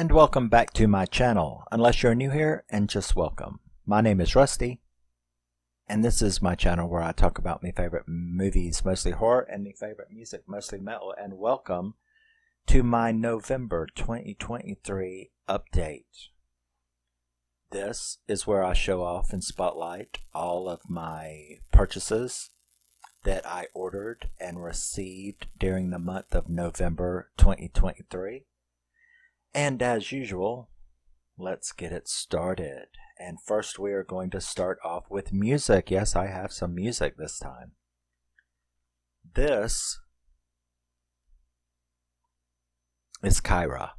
And welcome back to my channel, unless you're new here, and just welcome. My name is Rusty, and this is my channel where I talk about my favorite movies, mostly horror, and my favorite music, mostly metal, and welcome to my November 2023 update. This is where I show off and spotlight all of my purchases that I ordered and received during the month of November 2023. And as usual, let's get it started. And first we are going to start off with music. Yes, I have some music this time. This is Cyhra.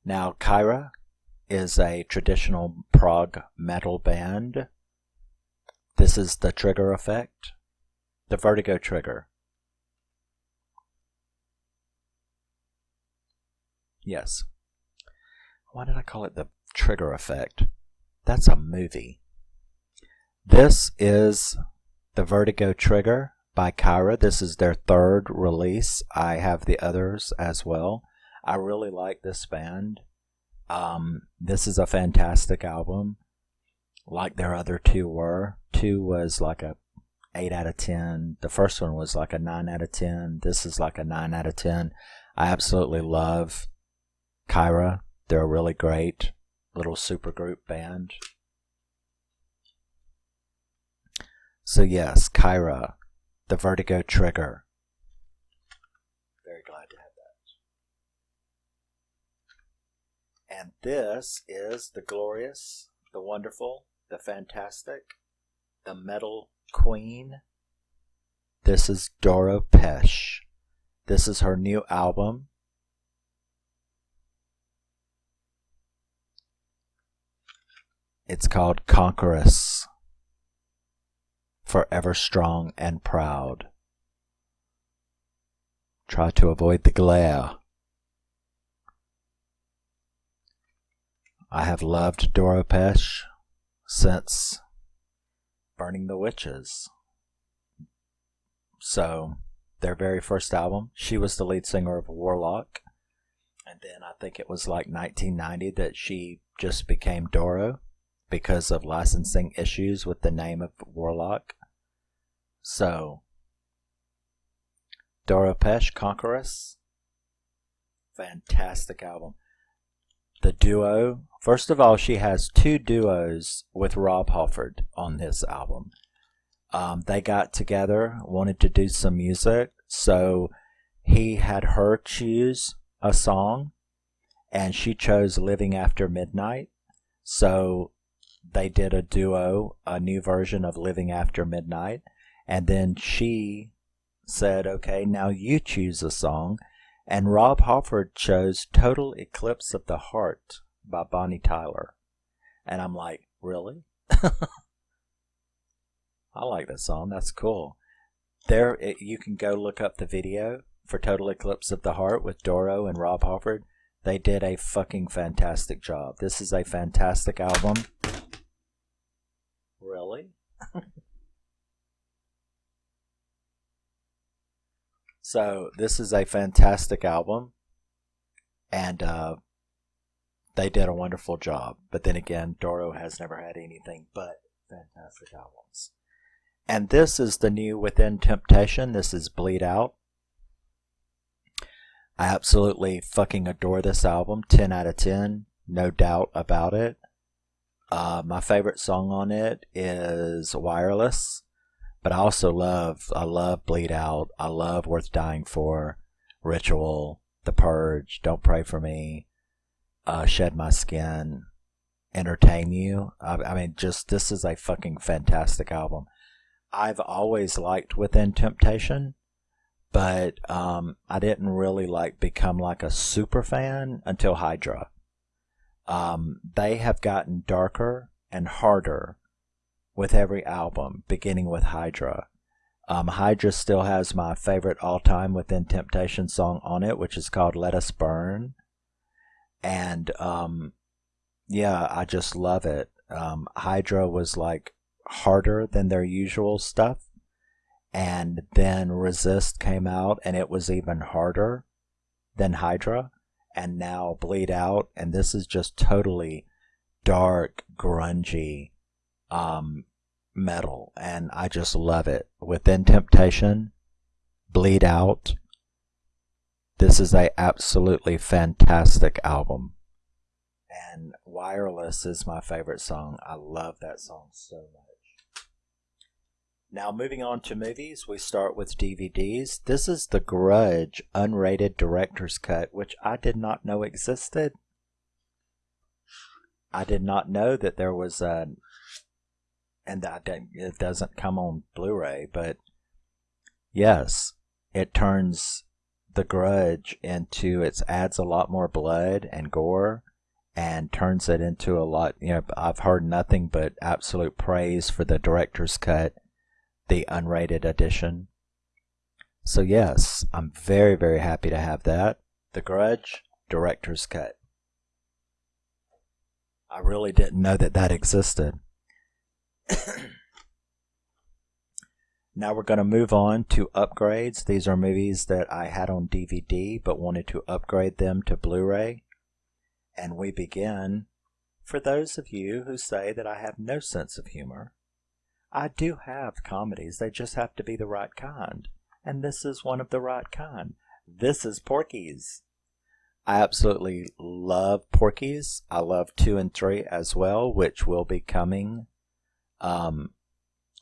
Now, Cyhra is a traditional prog metal band. This is the trigger effect, the Vertigo trigger. Yes. Why did I call it the trigger effect? That's a movie. This is the Vertigo trigger by Cyhra. This is their third release. I have the others as well. I really like this band. This is a fantastic album, like their other two were. 2 was like a 8 out of 10. The first one was like a 9 out of 10. This is like a 9 out of 10. I absolutely love Cyhra. They're a really great little supergroup band. So yes, Cyhra, the Vertigo trigger. Very glad to have that. And this is the glorious, the wonderful, the fantastic, the metal queen. This is Doro. This is her new album. It's called Conqueress, Forever Strong and Proud. Try to avoid the glare. I have loved Doro since Burning the Witches. So, their very first album, she was the lead singer of Warlock. And then I think it was like 1990 that she just became Doro, because of licensing issues with the name of Warlock. So, Doro, Conqueress, fantastic album. The duo, first of all, she has 2 duos with Rob Halford on this album. They got together, wanted to do some music, so he had her choose a song, and she chose Living After Midnight. So they did a duo, a new version of Living After Midnight, and then she said, okay, now you choose a song, and Rob Halford chose Total Eclipse of the Heart by Bonnie Tyler. And I'm like, really? I like that song, that's cool. You can go look up the video for Total Eclipse of the Heart with Doro and Rob Halford. They did a fucking fantastic job. This is a fantastic album. Really? So, this is a fantastic album, and they did a wonderful job. But then again, Doro has never had anything but fantastic albums. And this is the new Within Temptation. This is Bleed Out. I absolutely fucking adore this album. 10 out of 10, no doubt about it. My favorite song on it is Wireless, but I also love Bleed Out. I love Worth Dying For, Ritual, The Purge, Don't Pray For Me, Shed My Skin, Entertain You. I mean, just, this is a fucking fantastic album. I've always liked Within Temptation, but I didn't really become like a super fan until Hydra. They have gotten darker and harder with every album, beginning with Hydra. Hydra still has my favorite all-time Within Temptation song on it, which is called Let Us Burn. And, yeah, I just love it. Hydra was like harder than their usual stuff. And then Resist came out, and it was even harder than Hydra. and now Bleed Out, and this is just totally dark, grungy metal, and I just love it. Within Temptation, Bleed Out, this is a absolutely fantastic album. And Wireless is my favorite song. I love that song so much. Now moving on to movies, we start with DVDs. This is The Grudge unrated director's cut, which I did not know existed. I did not know that there was a, and it doesn't come on Blu-ray, but yes, it turns The Grudge into, it adds a lot more blood and gore and turns it into a lot, I've heard nothing but absolute praise for the director's cut, the unrated edition. So yes, I'm very, very happy to have that. The Grudge director's cut. I really didn't know that existed. Now we're going to move on to upgrades. These are movies that I had on DVD but wanted to upgrade them to Blu-ray. And we begin, for those of you who say that I have no sense of humor, I do have comedies. They just have to be the right kind. And this is one of the right kind. This is Porky's. I absolutely love Porky's. I love 2 and 3 as well, which will be coming. I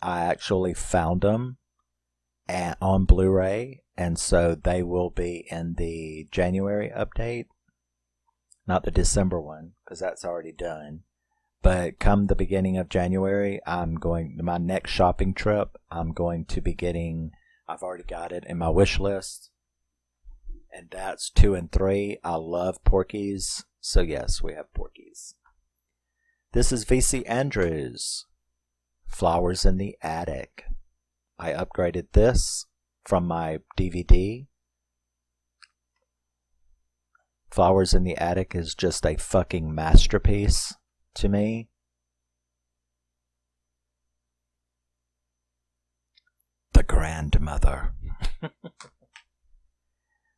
actually found them on Blu-ray, and so they will be in the January update. Not the December one, because that's already done. But come the beginning of January, my next shopping trip, I'm going to be getting, I've already got it in my wish list. And that's 2 and 3. I love Porky's. So yes, we have Porky's. This is VC Andrews, Flowers in the Attic. I upgraded this from my DVD. Flowers in the Attic is just a fucking masterpiece to me. The Grandmother.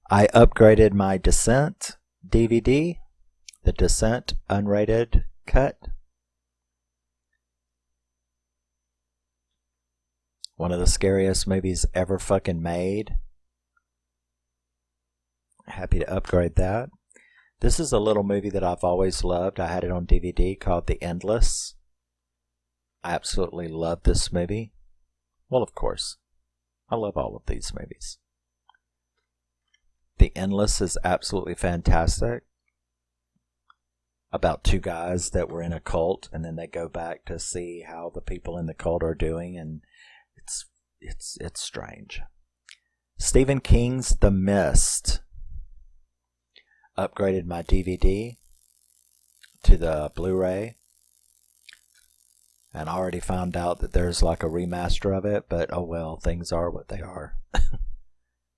I upgraded my Descent DVD, the Descent unrated cut. One of the scariest movies ever fucking made. Happy to upgrade that. This is a little movie that I've always loved. I had it on DVD called The Endless. I absolutely love this movie. Well, of course. I love all of these movies. The Endless is absolutely fantastic. About 2 guys that were in a cult, and then they go back to see how the people in the cult are doing, and it's strange. Stephen King's The Mist. Upgraded my DVD to the Blu-ray, and I already found out that there's like a remaster of it, but oh well, things are what they are.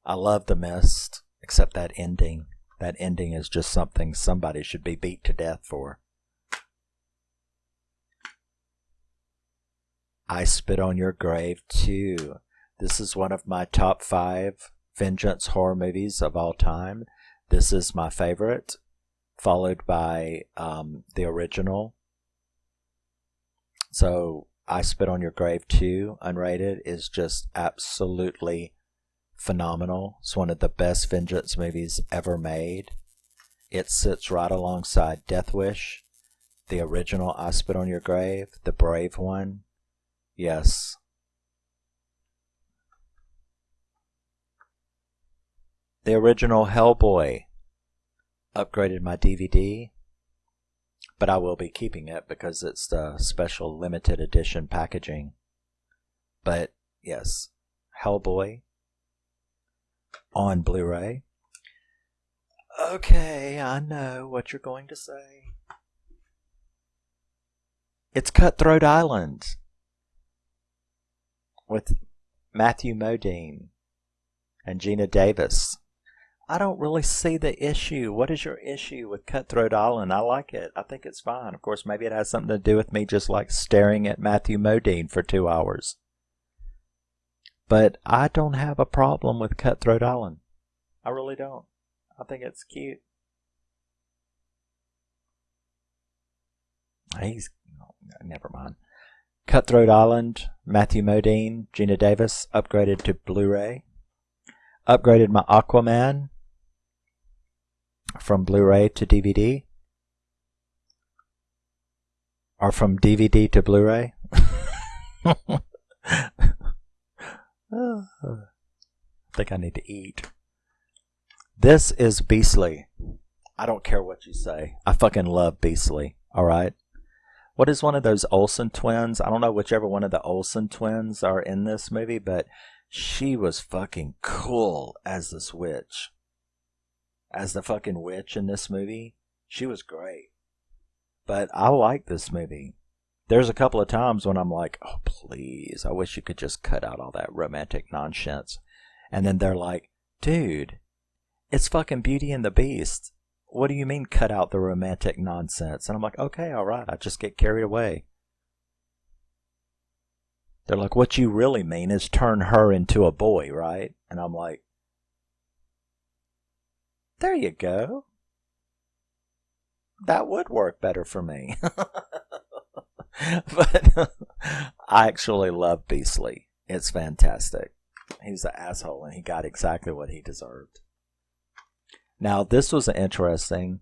I love The Mist, except that ending. That ending is just something somebody should be beat to death for. I Spit on Your Grave 2. This is one of my top 5 vengeance horror movies of all time. This is my favorite, followed by the original. So I Spit on Your Grave 2, unrated, is just absolutely phenomenal. It's one of the best vengeance movies ever made. It sits right alongside Death Wish, the original I Spit on Your Grave, the brave one. Yes. The original Hellboy. Upgraded my DVD, but I will be keeping it because it's the special limited edition packaging. But yes, Hellboy on Blu-ray. Okay, I know what you're going to say. It's Cutthroat Island with Matthew Modine and Gina Davis. I don't really see the issue. What is your issue with Cutthroat Island? I like it. I think it's fine. Of course, maybe it has something to do with me just like staring at Matthew Modine for 2 hours. But I don't have a problem with Cutthroat Island. I really don't. I think it's cute. He's never mind. Cutthroat Island, Matthew Modine, Gina Davis, upgraded to Blu-ray. Upgraded my Aquaman from Blu-ray to DVD. Or from DVD to Blu-ray. I think I need to eat. This is Beastly. I don't care what you say. I fucking love Beastly. Alright? What is one of those Olsen twins? I don't know whichever one of the Olsen twins are in this movie, but she was fucking cool as this witch. As the fucking witch in this movie. She was great. But I like this movie. There's a couple of times when I'm like, oh please, I wish you could just cut out all that romantic nonsense. And then they're like, dude, it's fucking Beauty and the Beast. What do you mean cut out the romantic nonsense? And I'm like, okay, alright, I just get carried away. They're like, what you really mean is turn her into a boy, right? And I'm like, there you go. That would work better for me. But I actually love Beastly. It's fantastic. He's an asshole and he got exactly what he deserved. Now, this was interesting.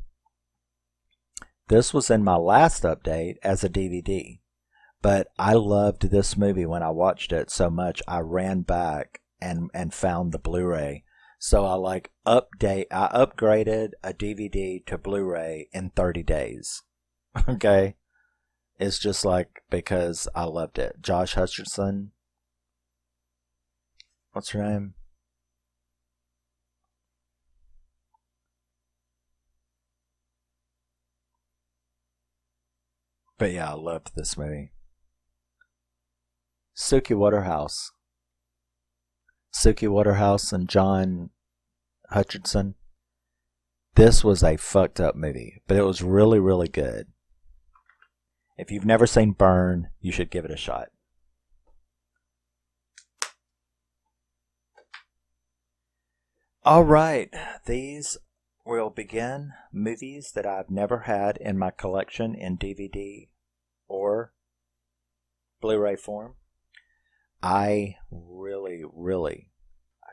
This was in my last update as a DVD. But I loved this movie when I watched it so much, I ran back and found the Blu-ray. So I upgraded a DVD to Blu-ray in 30 days. Okay? It's just like, because I loved it. Josh Hutcherson. What's her name? But yeah, I loved this movie. Suki Waterhouse. Suki Waterhouse and John Hutcherson. This was a fucked up movie, but it was really, really good. If you've never seen Burn, you should give it a shot. Alright, these will begin movies that I've never had in my collection in DVD or Blu-ray form. I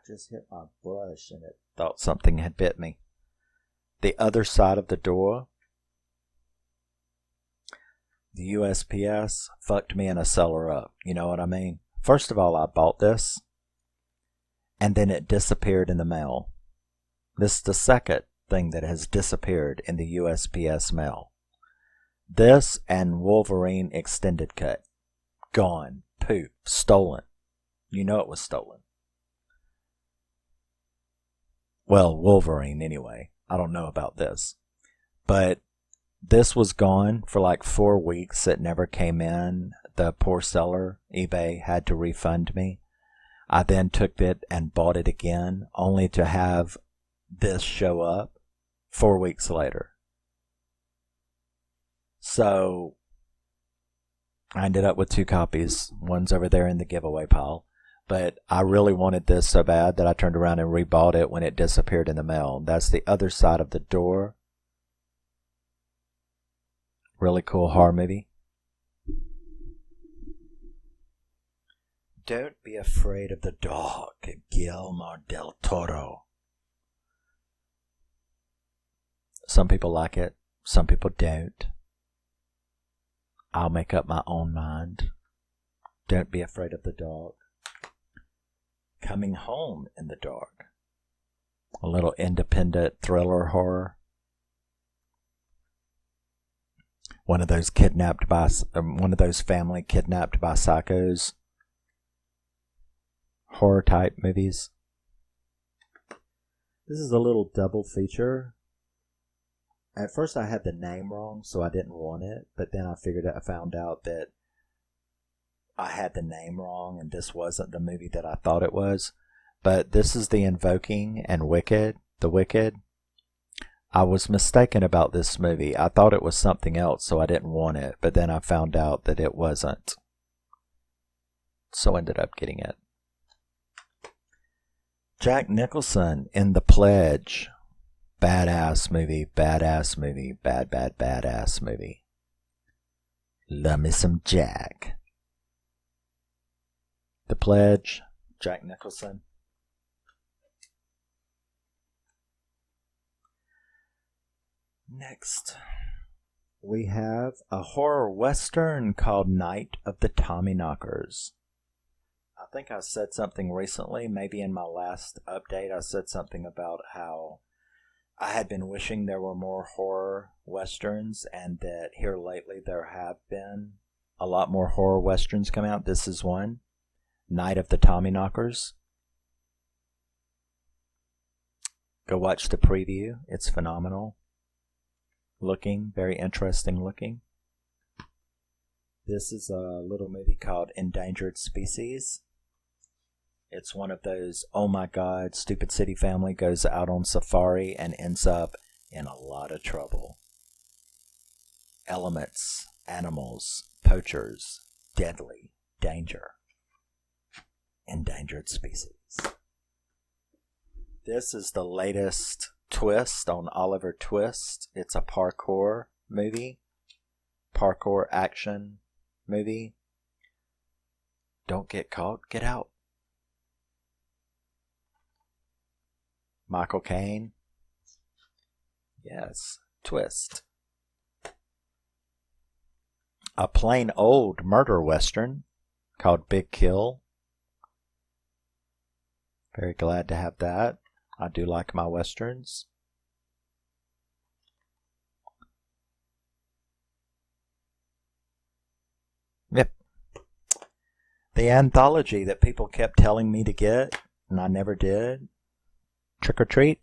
just hit my brush and it thought something had bit me. The Other Side of the Door. The USPS fucked me in a cellar up. You know what I mean? First of all, I bought this and then it disappeared in the mail. This is the second thing that has disappeared in the USPS mail. This and Wolverine Extended Cut. Gone. Pooh. Stolen. You know it was stolen. Well, Wolverine anyway. I don't know about this. But this was gone for like 4 weeks. It never came in. The poor seller, eBay, had to refund me. I then took it and bought it again, only to have this show up 4 weeks later. So I ended up with 2 copies. One's over there in the giveaway pile. But I really wanted this so bad that I turned around and rebought it when it disappeared in the mail. That's The Other Side of the Door. Really cool horror movie. Don't Be Afraid of the Dog, Guillermo del Toro. Some people like it, some people don't. I'll make up my own mind. Don't Be Afraid of the Dog. Coming Home in the Dark. A little independent thriller horror. One of those family kidnapped by psychos. Horror type movies. This is a little double feature. At first I had the name wrong, so I didn't want it. But then I found out that I had the name wrong and this wasn't the movie that I thought it was. But this is The Invoking and The Wicked. I was mistaken about this movie. I thought it was something else, so I didn't want it. But then I found out that it wasn't. So I ended up getting it. Jack Nicholson in The Pledge. Badass movie, badass movie, badass movie. Love me some Jack. The Pledge, Jack Nicholson. Next, we have a horror western called Night of the Tommyknockers. I think I said something recently, maybe in my last update, I said something about how I had been wishing there were more horror westerns, and that here lately there have been a lot more horror westerns come out. This is one, Night of the Tommyknockers. Go watch the preview. It's phenomenal looking, very interesting looking. This is a little movie called Endangered Species. It's one of those, oh my god, stupid city family goes out on safari and ends up in a lot of trouble. Elements, animals, poachers, deadly, danger. Endangered Species. This is the latest twist on Oliver Twist. It's a parkour movie. Parkour action movie. Don't get caught, get out. Michael Caine. Yes, Twist. A plain old murder western called Big Kill. Very glad to have that. I do like my westerns. Yep. The anthology that people kept telling me to get, and I never did. Trick or Treat.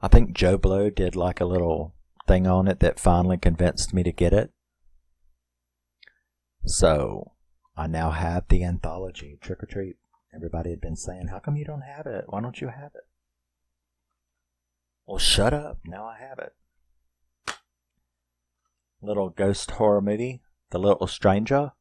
I think Joe Blow did like a little thing on it that finally convinced me to get it. So, I now have the anthology, Trick or Treat. Everybody had been saying, how come you don't have it? Why don't you have it? Well, shut up. Now I have it. Little ghost horror movie, The Little Stranger.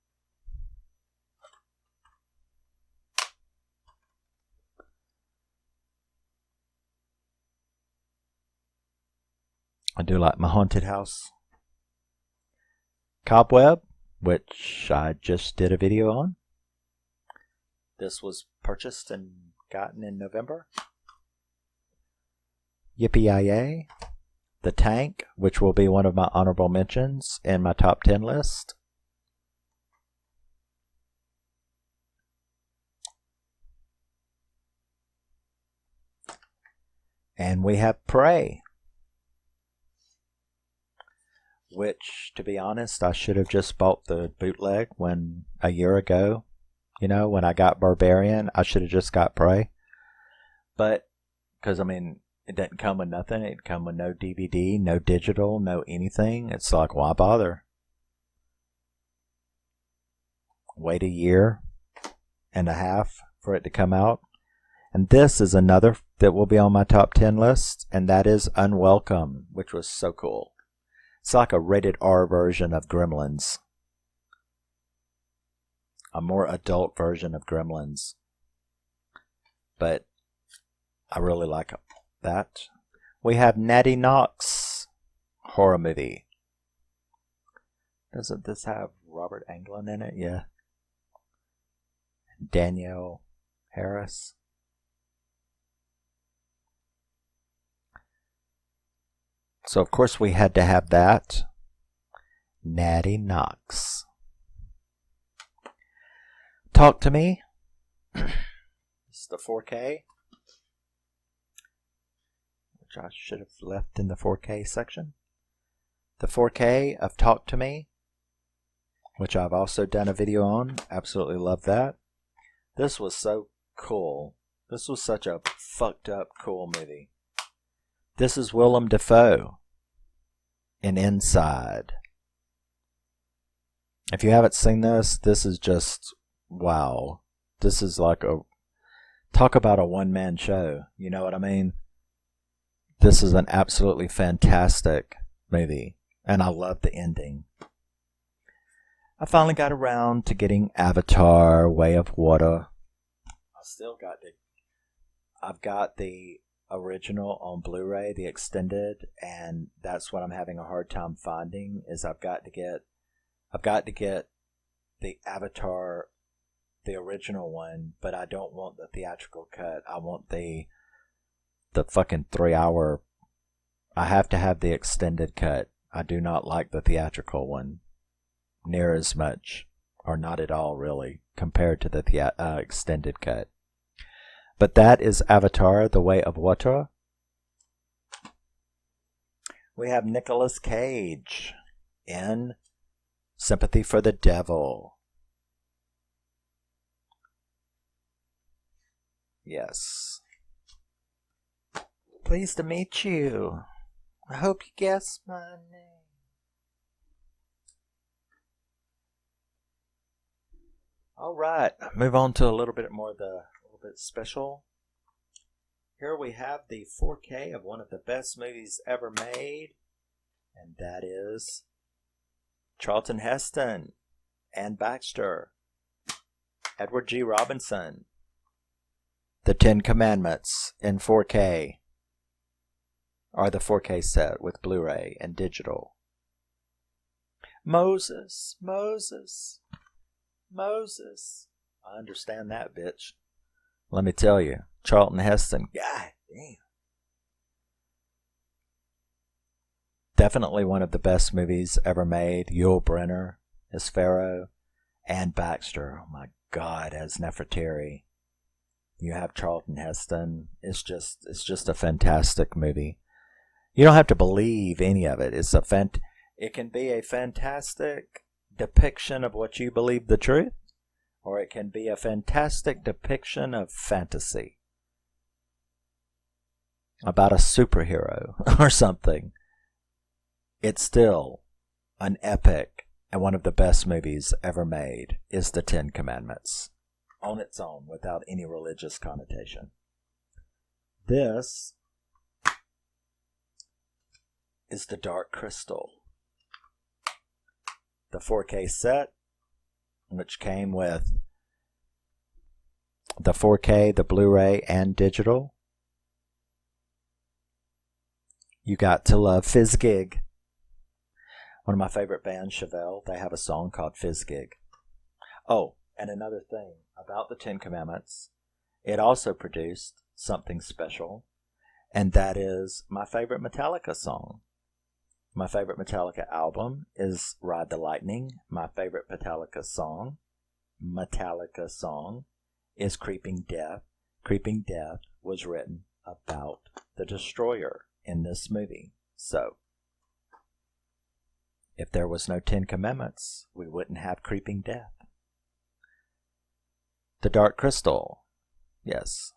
I do like my haunted house. Cobweb, which I just did a video on. This was purchased and gotten in November. Yippee-yi-yay. The Tank, which will be one of my honorable mentions in my top 10 list. And we have Prey, which, to be honest, I should have just bought the bootleg a year ago. You know, when I got Barbarian, I should have just got Prey. But, because, I mean, it didn't come with nothing. It come with no DVD, no digital, no anything. It's like, why bother? Wait a year and a half for it to come out. And this is another that will be on my top 10 list, and that is UnWelcome, which was so cool. It's like a rated R version of Gremlins. A more adult version of Gremlins. But I really like that. We have Knatty Knox horror movie. Doesn't this have Robert Englund in it? Yeah. Danielle Harris. So of course we had to have that. Knatty Knox. Talk to Me. It's the 4K. Which I should have left in the 4K section. The 4K of Talk to Me, which I've also done a video on. Absolutely love that. This was so cool. This was such a fucked up cool movie. This is Willem Dafoe in Inside. If you haven't seen this, this is just wow. This is like talk about a one-man show. You know what I mean? This is an absolutely fantastic movie, and I love the ending. I finally got around to getting Avatar: Way of Water. I've got the original on Blu-ray, the extended, and that's what I'm having a hard time finding. Is I've got to get the Avatar, the original one, but I don't want the theatrical cut. I want the fucking 3 hour. I have to have the extended cut. I do not like the theatrical one near as much, or not at all really, compared to the extended cut. But that is Avatar, The Way of Water. We have Nicolas Cage in Sympathy for the Devil. Yes. Pleased to meet you. I hope you guessed my name. Alright, move on to a little bit more of the special. Here we have the 4K of one of the best movies ever made, and that is Charlton Heston, Ann Baxter, Edward G. Robinson, The 10 Commandments in 4K, or the 4K set with Blu-ray and digital. Moses, Moses, Moses. I understand that, bitch. Let me tell you, Charlton Heston, god damn. Definitely one of the best movies ever made. Yul Brynner as Pharaoh, Ann Baxter, oh my god, as Nefertari. You have Charlton Heston. It's just a fantastic movie. You don't have to believe any of it. It can be a fantastic depiction of what you believe the truth, or it can be a fantastic depiction of fantasy about a superhero or something. It's still an epic, and one of the best movies ever made is The 10 Commandments on its own without any religious connotation. This is The Dark Crystal, the 4K set, which came with the 4K, the Blu-ray, and digital. You got to love Fizzgig. One of my favorite bands, Chevelle, they have a song called Fizzgig. Oh, and another thing about the 10 Commandments, it also produced something special, and that is my favorite Metallica song. My favorite Metallica album is Ride the Lightning. My favorite Metallica song is Creeping Death. Creeping Death was written about the Destroyer in this movie. So, if there was no 10 Commandments, we wouldn't have Creeping Death. The Dark Crystal. Yes.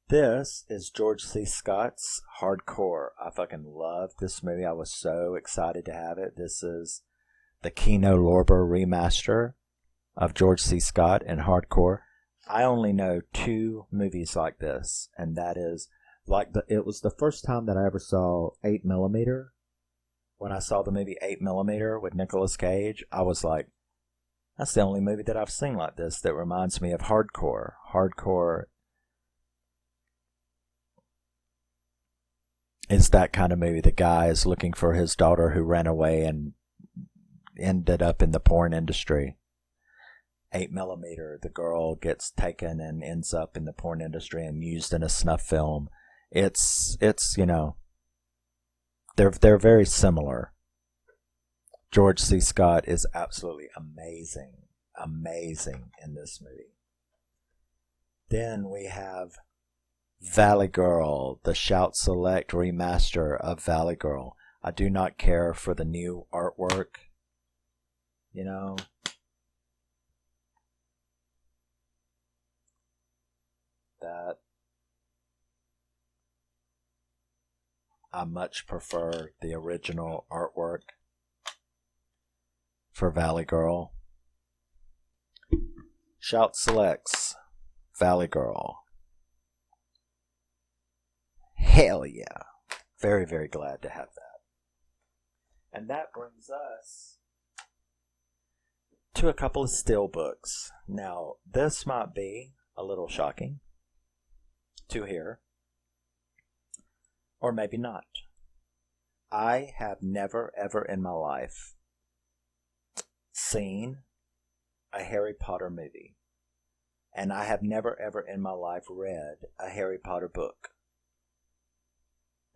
This is George C. Scott's Hardcore. I fucking love this movie. I was so excited to have it. This is the Kino Lorber remaster of George C. Scott and Hardcore. I only know 2 movies like this, and that is it was the first time that I ever saw 8mm. When I saw the movie 8mm with Nicolas Cage, I was like, that's the only movie that I've seen like this that reminds me of Hardcore. Hardcore is that kind of movie. The guy is looking for his daughter who ran away and ended up in the porn industry. 8mm, the girl gets taken and ends up in the porn industry and used in a snuff film. It's you know, they're very similar. George C. Scott is absolutely amazing in this movie. Then we have Valley Girl, the Shout Select remaster of Valley Girl. I do not care for the new artwork. You know, that I much prefer the original artwork for Valley Girl. Shout Selects Valley Girl. Hell yeah. Very, very glad to have that. And that brings us to a couple of steelbooks. Now, this might be a little shocking to hear, Or maybe not. I have never ever in my life seen a Harry Potter movie. And I have never ever in my life read a Harry Potter book.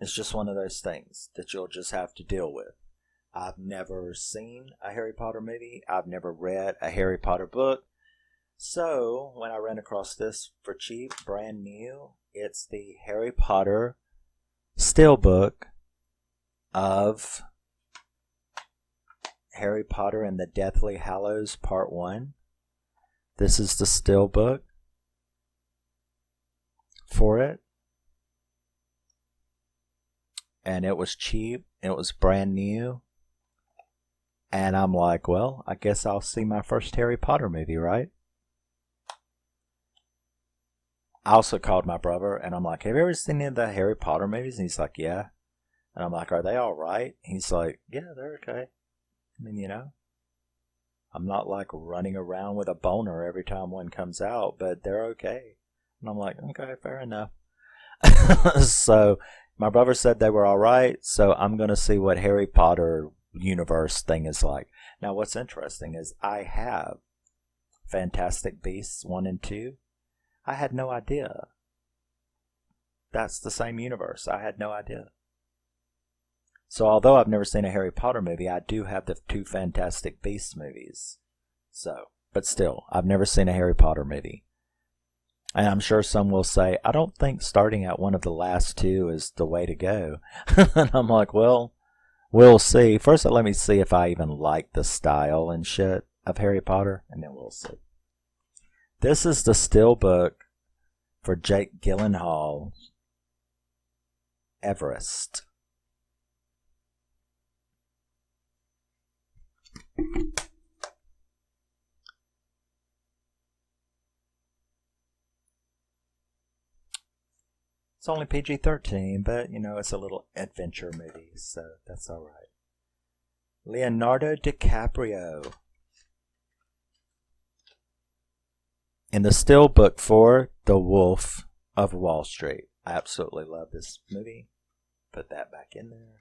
It's just one of those things that you'll just have to deal with. I've never seen a Harry Potter movie. I've never read a Harry Potter book. So, when I ran across this for cheap, brand new, it's the Harry Potter Steelbook of Harry Potter and the Deathly Hallows Part 1. This is the Steelbook for it. And it was cheap. It was brand new. And I'm like, well, I guess I'll see my first Harry Potter movie, right? I also called my brother and I'm like, have you ever seen any of the Harry Potter movies? And he's like, yeah. And I'm like, are they all right? He's like, yeah, they're okay. I mean, you know, I'm not like running around with a boner every time one comes out, but they're okay. And I'm like, okay, fair enough. So my brother said they were all right. So I'm going to see what Harry Potter universe thing is like. Now, what's interesting is I have Fantastic Beasts 1 and 2. I had no idea. That's the same universe. I had no idea. So although I've never seen a Harry Potter movie, I do have the 2 Fantastic Beasts movies. So, but still, I've never seen a Harry Potter movie. And I'm sure some will say, I don't think starting at one of the last 2 is the way to go. And I'm like, well, we'll see. First, let me see if I even like the style and shit of Harry Potter, and then we'll see. This is the Steelbook for Jake Gyllenhaal's Everest. It's only PG-13, but, you know, it's a little adventure movie, so that's all right. Leonardo DiCaprio in the Steelbook for The Wolf of Wall Street. I absolutely love this movie. Put that back in there.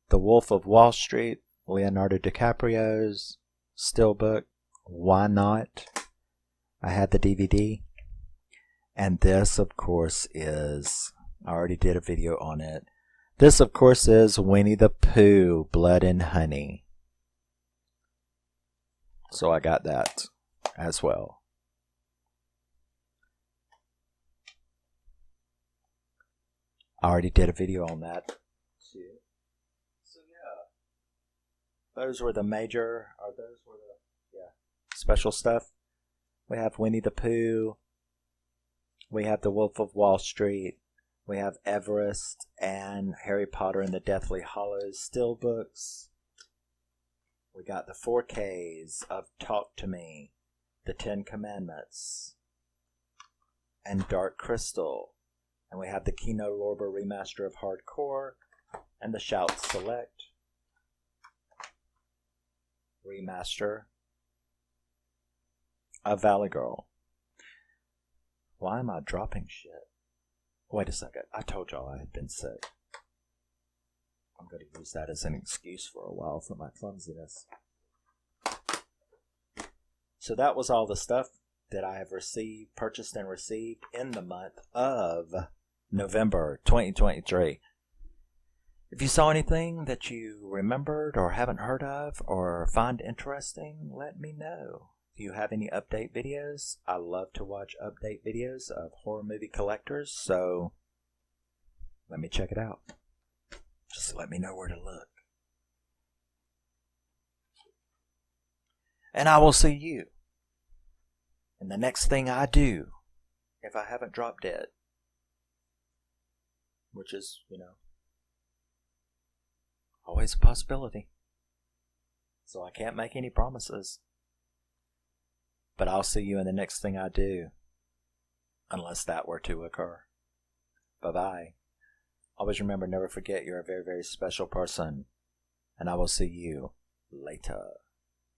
The Wolf of Wall Street, Leonardo DiCaprio's Steelbook. Why not? I had the DVD. And this, of course, is... I already did a video on it. This, of course, is Winnie the Pooh, Blood and Honey. So I got that as well. I already did a video on that too. So yeah, those were the major, or those were the special stuff. We have Winnie the Pooh. We have The Wolf of Wall Street. We have Everest and Harry Potter and the Deathly Hallows Steelbooks. We got the 4Ks of Talk to Me, the 10 Commandments, and Dark Crystal. And we have the Kino Lorber remaster of Hardcore and the Shout Select remaster of Valley Girl. Why am I dropping shit? Wait a second. I told y'all I had been sick. I'm going to use that as an excuse for a while for my clumsiness. So that was all the stuff that I have purchased and received in the month of November 2023. If you saw anything that you remembered or haven't heard of or find interesting, let me know. If you have any update videos, I love to watch update videos of horror movie collectors, so let me check it out. Just let me know where to look. And I will see you in the next thing I do if I haven't dropped dead. Which is, you know, always a possibility. So I can't make any promises. But I'll see you in the next thing I do. Unless that were to occur. Bye-bye. Always remember, never forget, you're a very, very special person. And I will see you later.